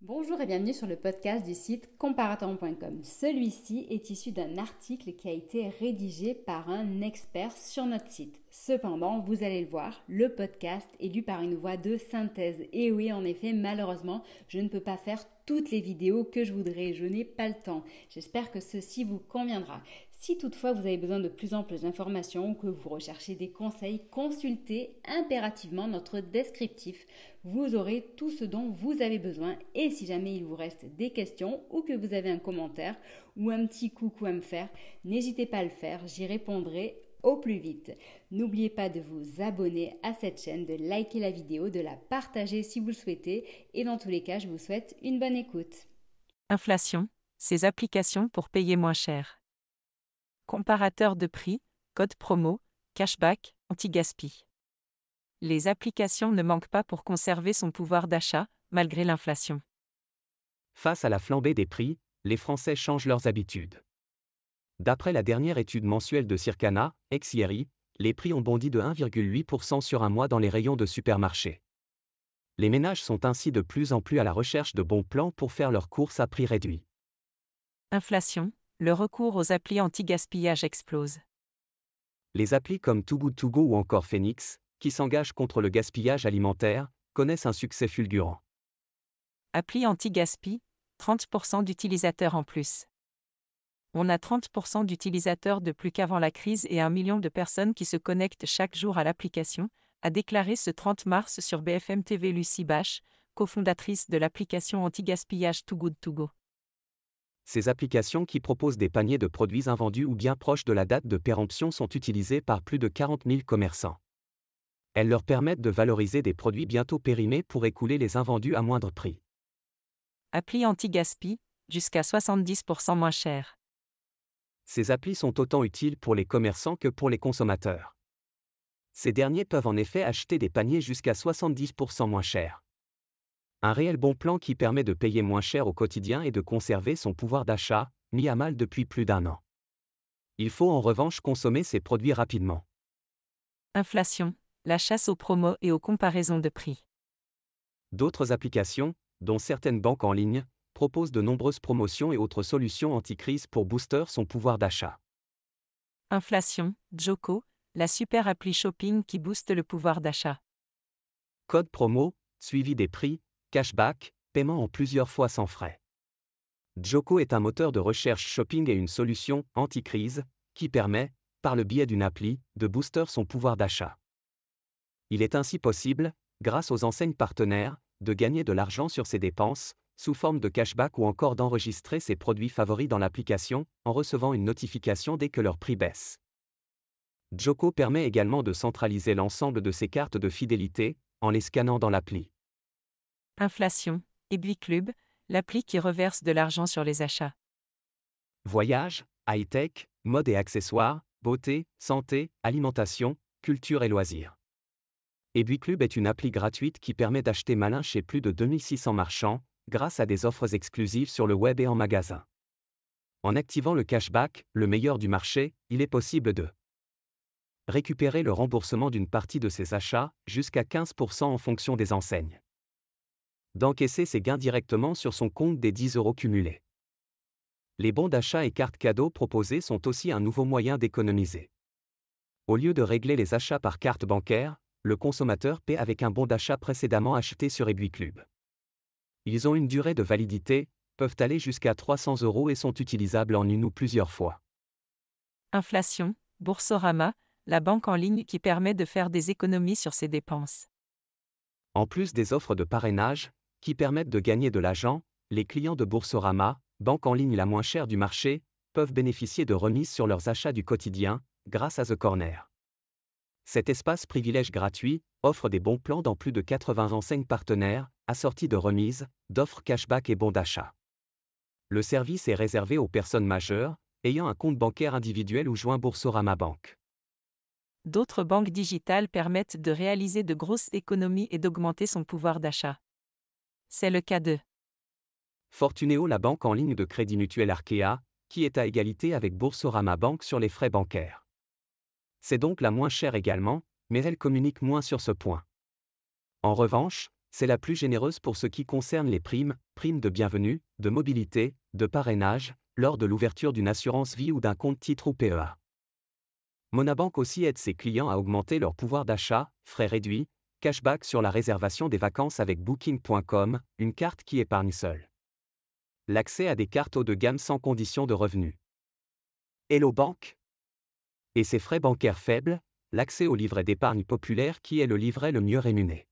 Bonjour et bienvenue sur le podcast du site comparaton.com. Celui-ci est issu d'un article qui a été rédigé par un expert sur notre site. Cependant, vous allez le voir, le podcast est lu par une voix de synthèse. Et oui, en effet, malheureusement, je ne peux pas faire toutes les vidéos que je voudrais. Je n'ai pas le temps. J'espère que ceci vous conviendra. Si toutefois vous avez besoin de plus amples informations ou que vous recherchez des conseils, consultez impérativement notre descriptif. Vous aurez tout ce dont vous avez besoin et si jamais il vous reste des questions ou que vous avez un commentaire ou un petit coucou à me faire, n'hésitez pas à le faire, j'y répondrai au plus vite. N'oubliez pas de vous abonner à cette chaîne, de liker la vidéo, de la partager si vous le souhaitez et dans tous les cas, je vous souhaite une bonne écoute. Inflation, ces applications pour payer moins cher. Comparateur de prix, code promo, cashback, anti-gaspi. Les applications ne manquent pas pour conserver son pouvoir d'achat, malgré l'inflation. Face à la flambée des prix, les Français changent leurs habitudes. D'après la dernière étude mensuelle de Circana, ex-IRI, les prix ont bondi de 1,8% sur un mois dans les rayons de supermarchés. Les ménages sont ainsi de plus en plus à la recherche de bons plans pour faire leurs courses à prix réduit. Inflation, le recours aux applis anti-gaspillage explose. Les applis comme Too Good To Go ou encore Phoenix, qui s'engagent contre le gaspillage alimentaire, connaissent un succès fulgurant. Appli anti-gaspi, 30% d'utilisateurs en plus. On a 30% d'utilisateurs de plus qu'avant la crise et 1 million de personnes qui se connectent chaque jour à l'application, a déclaré ce 30 mars sur BFM TV Lucie Bache, cofondatrice de l'application anti-gaspillage Too Good To Go. Ces applications qui proposent des paniers de produits invendus ou bien proches de la date de péremption sont utilisées par plus de 40 000 commerçants. Elles leur permettent de valoriser des produits bientôt périmés pour écouler les invendus à moindre prix. Appli anti-gaspi, jusqu'à 70% moins cher. Ces applis sont autant utiles pour les commerçants que pour les consommateurs. Ces derniers peuvent en effet acheter des paniers jusqu'à 70% moins chers. Un réel bon plan qui permet de payer moins cher au quotidien et de conserver son pouvoir d'achat, mis à mal depuis plus d'un an. Il faut en revanche consommer ces produits rapidement. Inflation, la chasse aux promos et aux comparaisons de prix. D'autres applications, dont certaines banques en ligne, proposent de nombreuses promotions et autres solutions anti-crise pour booster son pouvoir d'achat. Inflation, Joko, la super appli shopping qui booste le pouvoir d'achat. Code promo, suivi des prix, cashback, paiement en plusieurs fois sans frais. Joko est un moteur de recherche shopping et une solution anti-crise qui permet, par le biais d'une appli, de booster son pouvoir d'achat. Il est ainsi possible, grâce aux enseignes partenaires, de gagner de l'argent sur ses dépenses, sous forme de cashback ou encore d'enregistrer ses produits favoris dans l'application, en recevant une notification dès que leur prix baisse. Joko permet également de centraliser l'ensemble de ses cartes de fidélité, en les scannant dans l'appli. Inflation, Ebiclub, l'appli qui reverse de l'argent sur les achats. Voyage, high-tech, mode et accessoires, beauté, santé, alimentation, culture et loisirs. Ebiclub est une appli gratuite qui permet d'acheter malin chez plus de 2600 marchands, grâce à des offres exclusives sur le web et en magasin. En activant le cashback, le meilleur du marché, il est possible de récupérer le remboursement d'une partie de ses achats, jusqu'à 15% en fonction des enseignes. D'encaisser ses gains directement sur son compte des 10 € cumulés. Les bons d'achat et cartes cadeaux proposés sont aussi un nouveau moyen d'économiser. Au lieu de régler les achats par carte bancaire, le consommateur paie avec un bon d'achat précédemment acheté sur Ebiclub. Ils ont une durée de validité, peuvent aller jusqu'à 300 € et sont utilisables en une ou plusieurs fois. Inflation, Boursorama, la banque en ligne qui permet de faire des économies sur ses dépenses. En plus des offres de parrainage, qui permettent de gagner de l'argent, les clients de Boursorama, banque en ligne la moins chère du marché, peuvent bénéficier de remises sur leurs achats du quotidien, grâce à The Corner. Cet espace privilège gratuit offre des bons plans dans plus de 80 enseignes partenaires, assortis de remises, d'offres cashback et bons d'achat. Le service est réservé aux personnes majeures, ayant un compte bancaire individuel ou joint Boursorama Bank. D'autres banques digitales permettent de réaliser de grosses économies et d'augmenter son pouvoir d'achat. C'est le cas de Fortuneo, la banque en ligne de crédit mutuel Arkea, qui est à égalité avec Boursorama Bank sur les frais bancaires. C'est donc la moins chère également, mais elle communique moins sur ce point. En revanche, C'est la plus généreuse pour ce qui concerne les primes, primes de bienvenue, de mobilité, de parrainage, lors de l'ouverture d'une assurance vie ou d'un compte titre ou PEA. Monabank aussi aide ses clients à augmenter leur pouvoir d'achat, frais réduits, cashback sur la réservation des vacances avec Booking.com, une carte qui épargne seule. L'accès à des cartes haut de gamme sans condition de revenu. Hello Bank. Et ses frais bancaires faibles, l'accès au livret d'épargne populaire qui est le livret le mieux rémunéré.